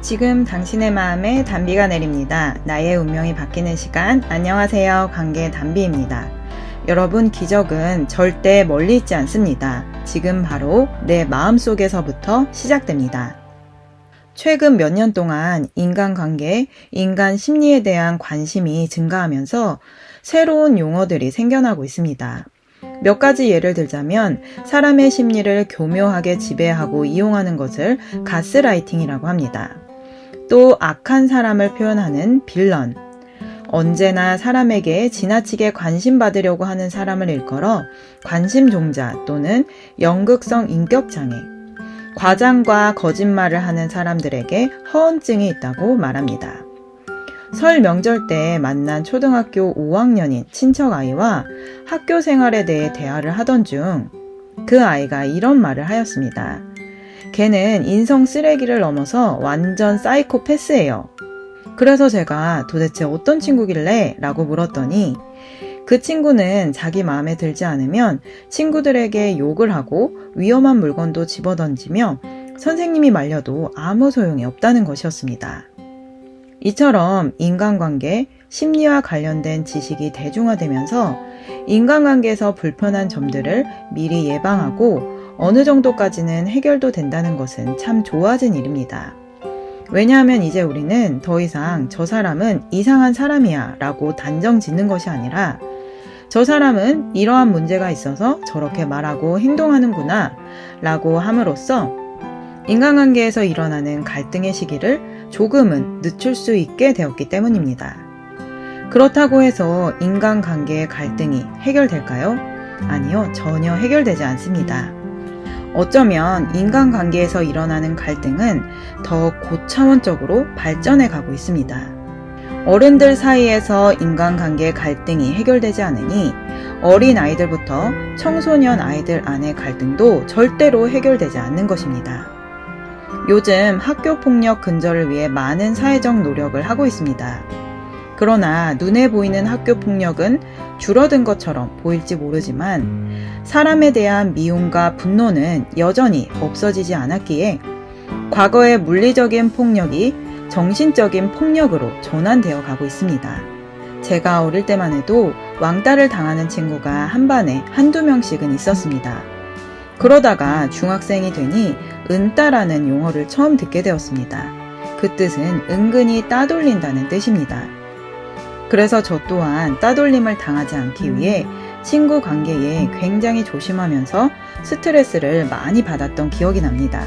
지금 당신의 마음에 단비가 내립니다. 나의 운명이 바뀌는 시간. 안녕하세요. 관계 단비입니다. 여러분, 기적은 절대 멀리 있지 않습니다. 지금 바로 내 마음속에서부터 시작됩니다. 최근 몇 년 동안 인간관계, 인간 심리에 대한 관심이 증가하면서 새로운 용어들이 생겨나고 있습니다. 몇 가지 예를 들자면 사람의 심리를 교묘하게 지배하고 이용하는 것을 가스라이팅이라고 합니다. 또 악한 사람을 표현하는 빌런, 언제나 사람에게 지나치게 관심받으려고 하는 사람을 일컬어 관심종자 또는 연극성 인격장애, 과장과 거짓말을 하는 사람들에게 허언증이 있다고 말합니다. 설 명절 때 만난 초등학교 5학년인 친척아이와 학교 생활에 대해 대화를 하던 중 그 아이가 이런 말을 하였습니다. 걔는 인성 쓰레기를 넘어서 완전 사이코패스예요. 그래서 제가 도대체 어떤 친구길래? 라고 물었더니 그 친구는 자기 마음에 들지 않으면 친구들에게 욕을 하고 위험한 물건도 집어던지며 선생님이 말려도 아무 소용이 없다는 것이었습니다. 이처럼 인간관계, 심리와 관련된 지식이 대중화되면서 인간관계에서 불편한 점들을 미리 예방하고 어느 정도까지는 해결도 된다는 것은 참 좋아진 일입니다. 왜냐하면 이제 우리는 더 이상 저 사람은 이상한 사람이야 라고 단정 짓는 것이 아니라 저 사람은 이러한 문제가 있어서 저렇게 말하고 행동하는구나 라고 함으로써 인간관계에서 일어나는 갈등의 시기를 조금은 늦출 수 있게 되었기 때문입니다. 그렇다고 해서 인간관계의 갈등이 해결될까요? 아니요, 전혀 해결되지 않습니다. 어쩌면 인간관계에서 일어나는 갈등은 더 고차원적으로 발전해 가고 있습니다. 어른들 사이에서 인간관계 갈등이 해결되지 않으니 어린 아이들부터 청소년 아이들 안의 갈등도 절대로 해결되지 않는 것입니다. 요즘 학교폭력 근절을 위해 많은 사회적 노력을 하고 있습니다. 그러나 눈에 보이는 학교폭력은 줄어든 것처럼 보일지 모르지만 사람에 대한 미움과 분노는 여전히 없어지지 않았기에 과거의 물리적인 폭력이 정신적인 폭력으로 전환되어 가고 있습니다. 제가 어릴 때만 해도 왕따를 당하는 친구가 한 반에 한두 명씩은 있었습니다. 그러다가 중학생이 되니 은따라는 용어를 처음 듣게 되었습니다. 그 뜻은 은근히 따돌린다는 뜻입니다. 그래서 저 또한 따돌림을 당하지 않기 위해 친구 관계에 굉장히 조심하면서 스트레스를 많이 받았던 기억이 납니다.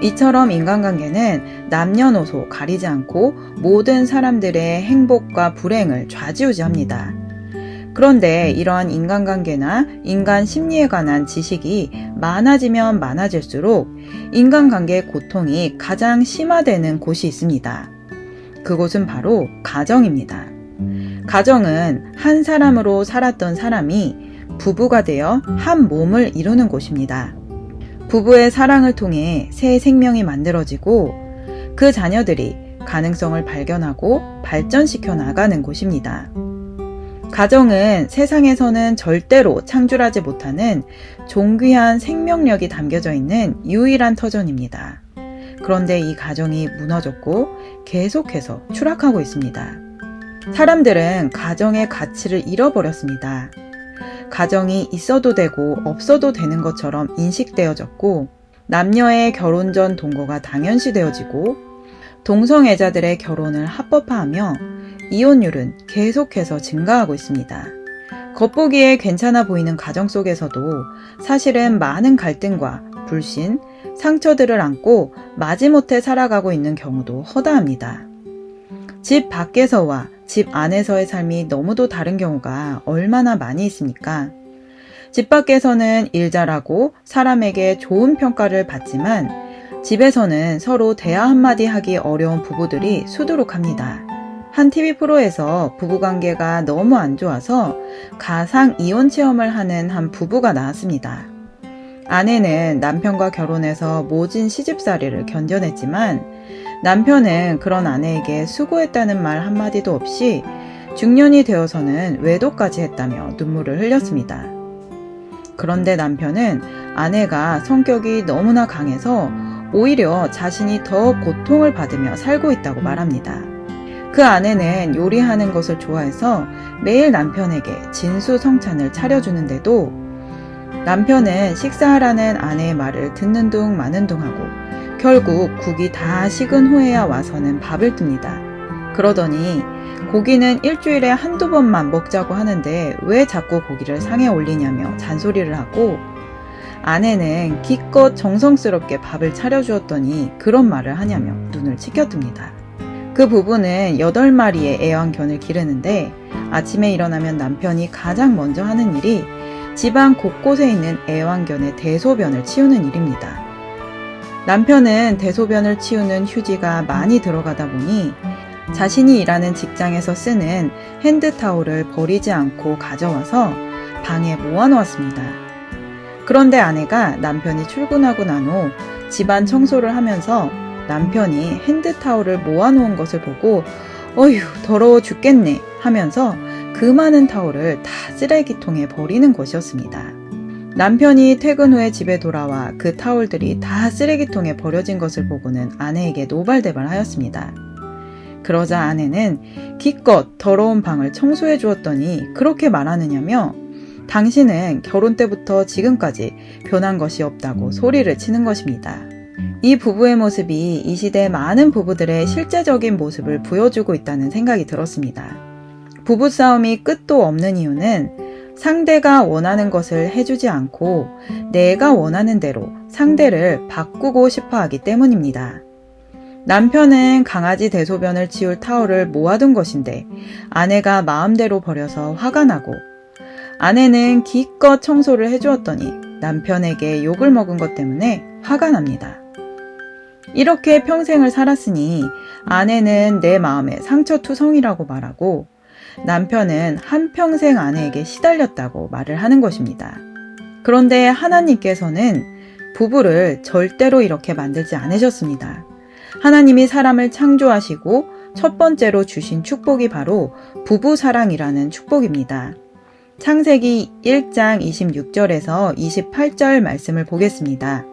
이처럼 인간관계는 남녀노소 가리지 않고 모든 사람들의 행복과 불행을 좌지우지합니다. 그런데 이러한 인간관계나 인간 심리에 관한 지식이 많아지면 많아질수록 인간관계의 고통이 가장 심화되는 곳이 있습니다. 그곳은 바로 가정입니다. 가정은 한 사람으로 살았던 사람이 부부가 되어 한 몸을 이루는 곳입니다. 부부의 사랑을 통해 새 생명이 만들어지고 그 자녀들이 가능성을 발견하고 발전시켜 나가는 곳입니다. 가정은 세상에서는 절대로 창출하지 못하는 존귀한 생명력이 담겨져 있는 유일한 터전입니다. 그런데 이 가정이 무너졌고 계속해서 추락하고 있습니다. 사람들은 가정의 가치를 잃어버렸습니다. 가정이 있어도 되고 없어도 되는 것처럼 인식되어졌고 남녀의 결혼 전 동거가 당연시되어지고 동성애자들의 결혼을 합법화하며 이혼율은 계속해서 증가하고 있습니다. 겉보기에 괜찮아 보이는 가정 속에서도 사실은 많은 갈등과 불신, 상처들을 안고 마지못해 살아가고 있는 경우도 허다합니다. 집 밖에서와 집 안에서의 삶이 너무도 다른 경우가 얼마나 많이 있습니까? 집 밖에서는 일 잘하고 사람에게 좋은 평가를 받지만 집에서는 서로 대화 한마디 하기 어려운 부부들이 수두룩합니다. 한 TV 프로에서 부부관계가 너무 안 좋아서 가상 이혼 체험을 하는 한 부부가 나왔습니다. 아내는 남편과 결혼해서 모진 시집살이를 견뎌냈지만 남편은 그런 아내에게 수고했다는 말 한마디도 없이 중년이 되어서는 외도까지 했다며 눈물을 흘렸습니다. 그런데 남편은 아내가 성격이 너무나 강해서 오히려 자신이 더 고통을 받으며 살고 있다고 말합니다. 그 아내는 요리하는 것을 좋아해서 매일 남편에게 진수성찬을 차려주는데도 남편은 식사하라는 아내의 말을 듣는 둥 마는 둥 하고 결국 국이 다 식은 후에야 와서는 밥을 뜹니다. 그러더니 고기는 일주일에 한두 번만 먹자고 하는데 왜 자꾸 고기를 상에 올리냐며 잔소리를 하고 아내는 기껏 정성스럽게 밥을 차려주었더니 그런 말을 하냐며 눈을 치켜뜹니다. 그 부부는 8마리의 애완견을 기르는데 아침에 일어나면 남편이 가장 먼저 하는 일이 집안 곳곳에 있는 애완견의 대소변을 치우는 일입니다. 남편은 대소변을 치우는 휴지가 많이 들어가다 보니 자신이 일하는 직장에서 쓰는 핸드타올을 버리지 않고 가져와서 방에 모아놓았습니다. 그런데 아내가 남편이 출근하고 난 후 집안 청소를 하면서 남편이 핸드타올을 모아놓은 것을 보고 어휴 더러워 죽겠네 하면서 그 많은 타올을 다 쓰레기통에 버리는 것이었습니다. 남편이 퇴근 후에 집에 돌아와 그 타올들이 다 쓰레기통에 버려진 것을 보고는 아내에게 노발대발하였습니다. 그러자 아내는 기껏 더러운 방을 청소해 주었더니 그렇게 말하느냐며 당신은 결혼 때부터 지금까지 변한 것이 없다고 소리를 치는 것입니다. 이 부부의 모습이 이 시대 많은 부부들의 실제적인 모습을 보여주고 있다는 생각이 들었습니다. 부부싸움이 끝도 없는 이유는 상대가 원하는 것을 해주지 않고 내가 원하는 대로 상대를 바꾸고 싶어 하기 때문입니다. 남편은 강아지 대소변을 치울 타올을 모아둔 것인데 아내가 마음대로 버려서 화가 나고 아내는 기껏 청소를 해주었더니 남편에게 욕을 먹은 것 때문에 화가 납니다. 이렇게 평생을 살았으니 아내는 내 마음에 상처투성이라고 말하고 남편은 한평생 아내에게 시달렸다고 말을 하는 것입니다. 그런데 하나님께서는 부부를 절대로 이렇게 만들지 않으셨습니다. 하나님이 사람을 창조하시고 첫 번째로 주신 축복이 바로 부부사랑이라는 축복입니다. 창세기 1장 26절에서 28절 말씀을 보겠습니다.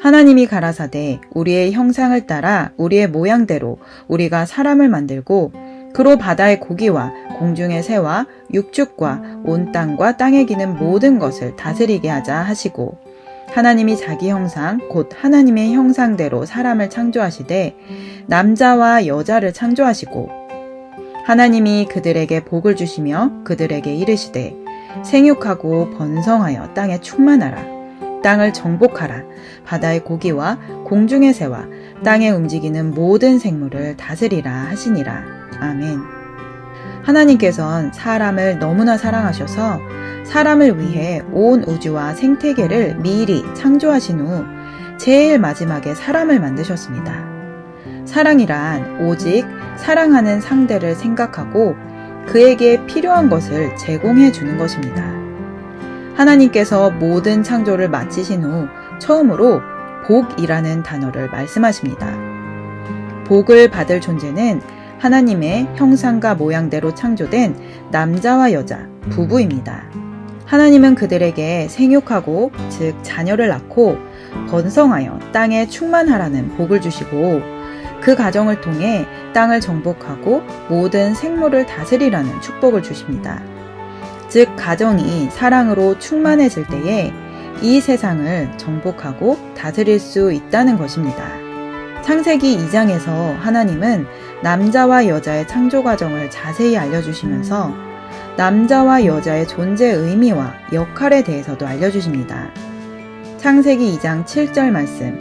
하나님이 가라사대 우리의 형상을 따라 우리의 모양대로 우리가 사람을 만들고 그로 바다의 고기와 공중의 새와 육축과 온 땅과 땅에 기는 모든 것을 다스리게 하자 하시고 하나님이 자기 형상 곧 하나님의 형상대로 사람을 창조하시되 남자와 여자를 창조하시고 하나님이 그들에게 복을 주시며 그들에게 이르시되 생육하고 번성하여 땅에 충만하라 땅을 정복하라 바다의 고기와 공중의 새와 땅에 움직이는 모든 생물을 다스리라 하시니라. 아멘. 하나님께서는 사람을 너무나 사랑하셔서 사람을 위해 온 우주와 생태계를 미리 창조하신 후 제일 마지막에 사람을 만드셨습니다. 사랑이란 오직 사랑하는 상대를 생각하고 그에게 필요한 것을 제공해 주는 것입니다. 하나님께서 모든 창조를 마치신 후 처음으로 복이라는 단어를 말씀하십니다. 복을 받을 존재는 하나님의 형상과 모양대로 창조된 남자와 여자, 부부입니다. 하나님은 그들에게 생육하고 즉 자녀를 낳고 번성하여 땅에 충만하라는 복을 주시고 그 가정을 통해 땅을 정복하고 모든 생물을 다스리라는 축복을 주십니다. 즉 가정이 사랑으로 충만해질 때에 이 세상을 정복하고 다스릴 수 있다는 것입니다. 창세기 2장에서 하나님은 남자와 여자의 창조 과정을 자세히 알려주시면서 남자와 여자의 존재 의미와 역할에 대해서도 알려주십니다. 창세기 2장 7절 말씀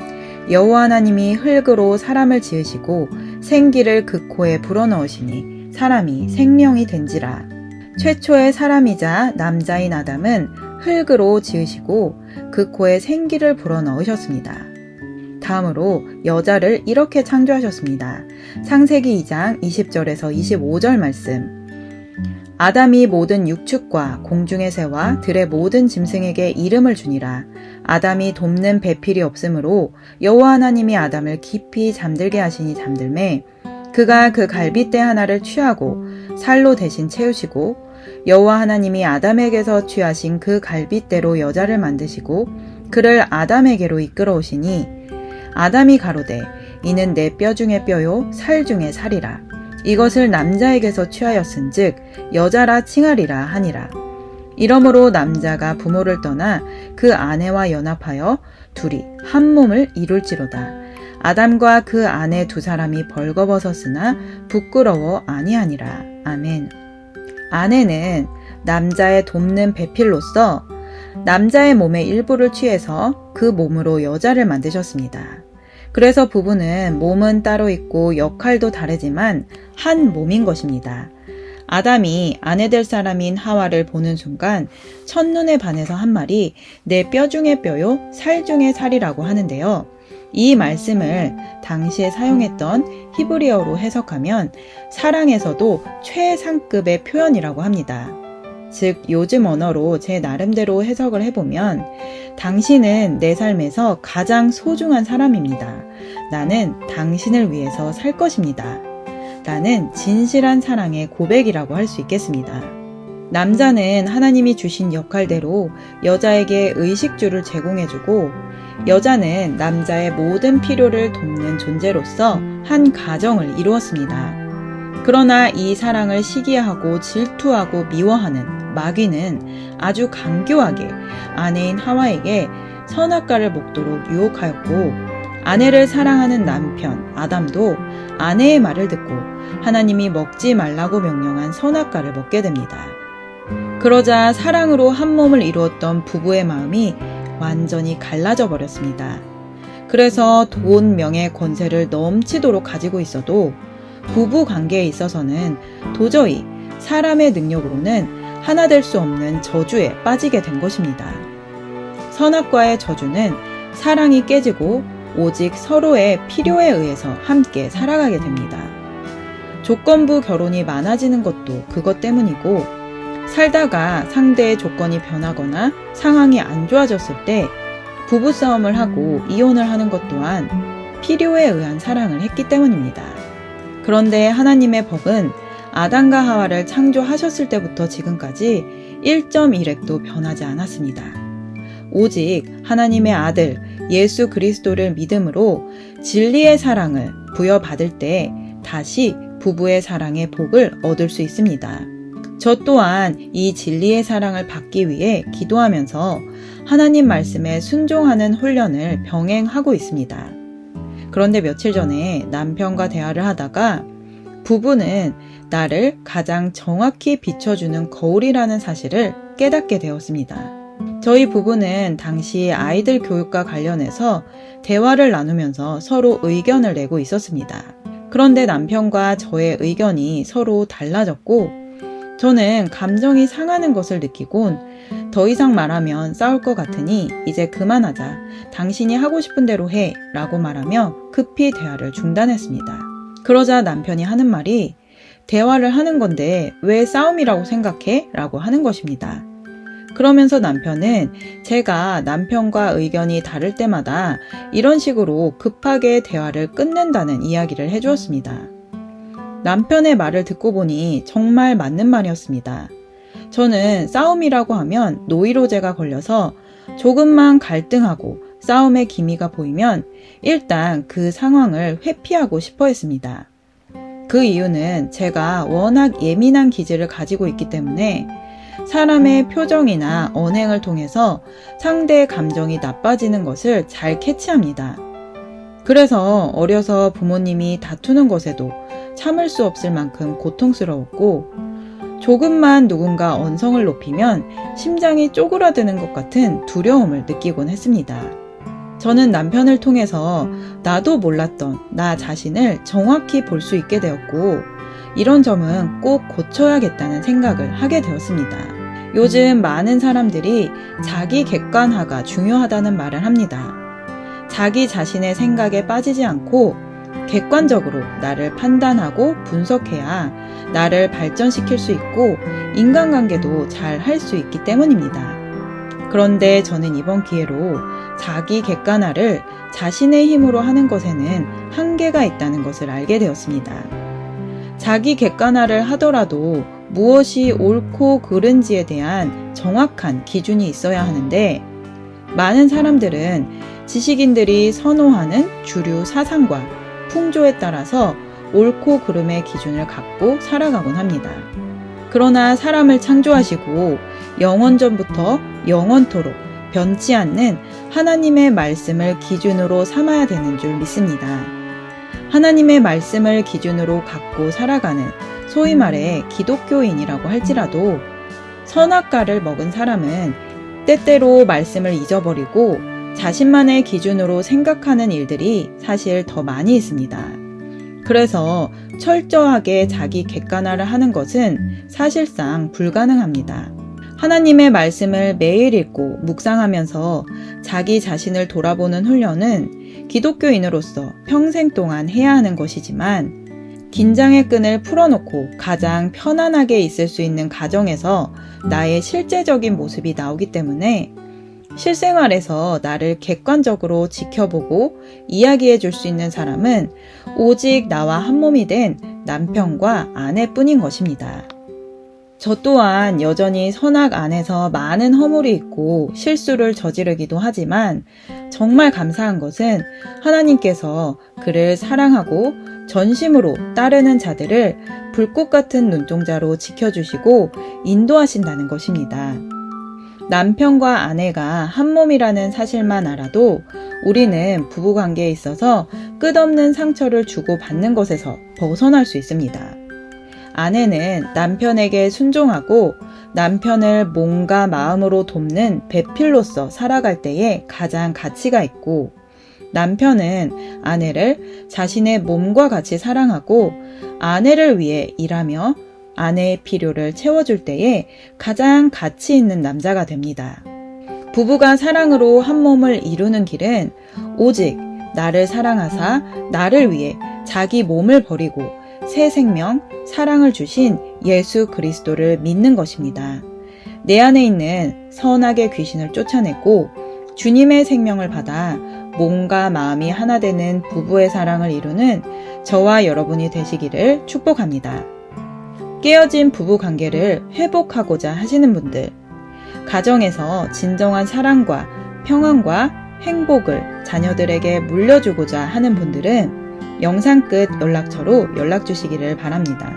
여호와 하나님이 흙으로 사람을 지으시고 생기를 그 코에 불어넣으시니 사람이 생명이 된지라. 최초의 사람이자 남자인 아담은 흙으로 지으시고 그 코에 생기를 불어넣으셨습니다. 다음으로 여자를 이렇게 창조하셨습니다. 창세기 2장 20절에서 25절 말씀 아담이 모든 육축과 공중의 새와 들의 모든 짐승에게 이름을 주니라. 아담이 돕는 배필이 없으므로 여호와 하나님이 아담을 깊이 잠들게 하시니 잠들매 그가 그 갈빗대 하나를 취하고 살로 대신 채우시고 여호와 하나님이 아담에게서 취하신 그 갈빗대로 여자를 만드시고 그를 아담에게로 이끌어 오시니 아담이 가로되 이는 내 뼈 중에 뼈요 살 중에 살이라. 이것을 남자에게서 취하였은즉 여자라 칭하리라 하니라. 이러므로 남자가 부모를 떠나 그 아내와 연합하여 둘이 한 몸을 이룰지로다. 아담과 그 아내 두 사람이 벌거벗었으나 부끄러워 아니하니라. 아멘. 아내는 남자의 돕는 배필로서 남자의 몸의 일부를 취해서 그 몸으로 여자를 만드셨습니다. 그래서 부부는 몸은 따로 있고 역할도 다르지만 한 몸인 것입니다. 아담이 아내 될 사람인 하와를 보는 순간 첫눈에 반해서 한 말이 내 뼈 중에 뼈요 살 중에 살이라고 하는데요. 이 말씀을 당시에 사용했던 히브리어로 해석하면 사랑에서도 최상급의 표현이라고 합니다. 즉 요즘 언어로 제 나름대로 해석을 해보면 당신은 내 삶에서 가장 소중한 사람입니다. 나는 당신을 위해서 살 것입니다. 나는 진실한 사랑의 고백이라고 할 수 있겠습니다. 남자는 하나님이 주신 역할대로 여자에게 의식주를 제공해주고 여자는 남자의 모든 필요를 돕는 존재로서 한 가정을 이루었습니다. 그러나 이 사랑을 시기하고 질투하고 미워하는 마귀는 아주 강교하게 아내인 하와에게 선악과를 먹도록 유혹하였고 아내를 사랑하는 남편 아담도 아내의 말을 듣고 하나님이 먹지 말라고 명령한 선악과를 먹게 됩니다. 그러자 사랑으로 한 몸을 이루었던 부부의 마음이 완전히 갈라져 버렸습니다. 그래서 돈, 명예, 권세를 넘치도록 가지고 있어도 부부 관계에 있어서는 도저히 사람의 능력으로는 하나 될 수 없는 저주에 빠지게 된 것입니다. 선악과의 저주는 사랑이 깨지고 오직 서로의 필요에 의해서 함께 살아가게 됩니다. 조건부 결혼이 많아지는 것도 그것 때문이고 살다가 상대의 조건이 변하거나 상황이 안 좋아졌을 때 부부싸움을 하고 이혼을 하는 것 또한 필요에 의한 사랑을 했기 때문입니다. 그런데 하나님의 법은 아담과 하와를 창조하셨을 때부터 지금까지 1.1획도 변하지 않았습니다. 오직 하나님의 아들 예수 그리스도를 믿음으로 진리의 사랑을 부여받을 때 다시 부부의 사랑의 복을 얻을 수 있습니다. 저 또한 이 진리의 사랑을 받기 위해 기도하면서 하나님 말씀에 순종하는 훈련을 병행하고 있습니다. 그런데 며칠 전에 남편과 대화를 하다가 부부는 나를 가장 정확히 비춰주는 거울이라는 사실을 깨닫게 되었습니다. 저희 부부는 당시 아이들 교육과 관련해서 대화를 나누면서 서로 의견을 내고 있었습니다. 그런데 남편과 저의 의견이 서로 달라졌고 저는 감정이 상하는 것을 느끼곤 더 이상 말하면 싸울 것 같으니 이제 그만하자. 당신이 하고 싶은 대로 해 라고 말하며 급히 대화를 중단했습니다. 그러자 남편이 하는 말이 대화를 하는 건데 왜 싸움이라고 생각해? 라고 하는 것입니다. 그러면서 남편은 제가 남편과 의견이 다를 때마다 이런 식으로 급하게 대화를 끝낸다는 이야기를 해주었습니다. 남편의 말을 듣고 보니 정말 맞는 말이었습니다. 저는 싸움이라고 하면 노이로제가 걸려서 조금만 갈등하고 싸움의 기미가 보이면 일단 그 상황을 회피하고 싶어 했습니다. 그 이유는 제가 워낙 예민한 기질을 가지고 있기 때문에 사람의 표정이나 언행을 통해서 상대의 감정이 나빠지는 것을 잘 캐치합니다. 그래서 어려서 부모님이 다투는 것에도 참을 수 없을 만큼 고통스러웠고 조금만 누군가 언성을 높이면 심장이 쪼그라드는 것 같은 두려움을 느끼곤 했습니다. 저는 남편을 통해서 나도 몰랐던 나 자신을 정확히 볼 수 있게 되었고 이런 점은 꼭 고쳐야겠다는 생각을 하게 되었습니다. 요즘 많은 사람들이 자기 객관화가 중요하다는 말을 합니다. 자기 자신의 생각에 빠지지 않고 객관적으로 나를 판단하고 분석해야 나를 발전시킬 수 있고 인간관계도 잘 할 수 있기 때문입니다. 그런데 저는 이번 기회로 자기 객관화를 자신의 힘으로 하는 것에는 한계가 있다는 것을 알게 되었습니다. 자기 객관화를 하더라도 무엇이 옳고 그른지에 대한 정확한 기준이 있어야 하는데 많은 사람들은 지식인들이 선호하는 주류 사상과 풍조에 따라서 옳고 그름의 기준을 갖고 살아가곤 합니다. 그러나 사람을 창조하시고 영원전부터 영원토록 변치 않는 하나님의 말씀을 기준으로 삼아야 되는 줄 믿습니다. 하나님의 말씀을 기준으로 갖고 살아가는 소위 말해 기독교인이라고 할지라도 선악과를 먹은 사람은 때때로 말씀을 잊어버리고 자신만의 기준으로 생각하는 일들이 사실 더 많이 있습니다. 그래서 철저하게 자기 객관화를 하는 것은 사실상 불가능합니다. 하나님의 말씀을 매일 읽고 묵상하면서 자기 자신을 돌아보는 훈련은 기독교인으로서 평생 동안 해야 하는 것이지만 긴장의 끈을 풀어놓고 가장 편안하게 있을 수 있는 가정에서 나의 실제적인 모습이 나오기 때문에 실생활에서 나를 객관적으로 지켜보고 이야기해 줄 수 있는 사람은 오직 나와 한 몸이 된 남편과 아내뿐인 것입니다. 저 또한 여전히 선악 안에서 많은 허물이 있고 실수를 저지르기도 하지만 정말 감사한 것은 하나님께서 그를 사랑하고 전심으로 따르는 자들을 불꽃 같은 눈동자로 지켜주시고 인도하신다는 것입니다. 남편과 아내가 한 몸이라는 사실만 알아도 우리는 부부관계에 있어서 끝없는 상처를 주고받는 것에서 벗어날 수 있습니다. 아내는 남편에게 순종하고 남편을 몸과 마음으로 돕는 배필로서 살아갈 때에 가장 가치가 있고 남편은 아내를 자신의 몸과 같이 사랑하고 아내를 위해 일하며 아내의 필요를 채워줄 때에 가장 가치 있는 남자가 됩니다. 부부가 사랑으로 한 몸을 이루는 길은 오직 나를 사랑하사 나를 위해 자기 몸을 버리고 새 생명, 사랑을 주신 예수 그리스도를 믿는 것입니다. 내 안에 있는 선악의 귀신을 쫓아내고 주님의 생명을 받아 몸과 마음이 하나 되는 부부의 사랑을 이루는 저와 여러분이 되시기를 축복합니다. 깨어진 부부 관계를 회복하고자 하시는 분들, 가정에서 진정한 사랑과 평안과 행복을 자녀들에게 물려주고자 하는 분들은 영상 끝 연락처로 연락 주시기를 바랍니다.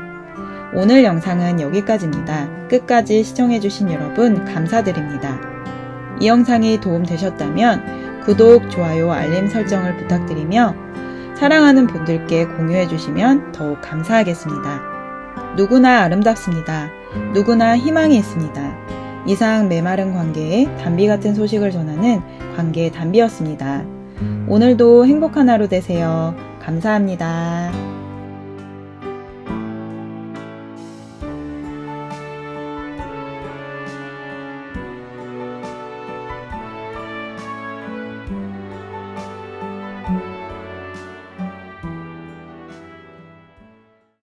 오늘 영상은 여기까지입니다. 끝까지 시청해주신 여러분 감사드립니다. 이 영상이 도움되셨다면 구독, 좋아요, 알림 설정을 부탁드리며 사랑하는 분들께 공유해주시면 더욱 감사하겠습니다. 누구나 아름답습니다. 누구나 희망이 있습니다. 이상 메마른 관계에 담비 같은 소식을 전하는 관계의 담비였습니다. 오늘도 행복한 하루 되세요. 감사합니다.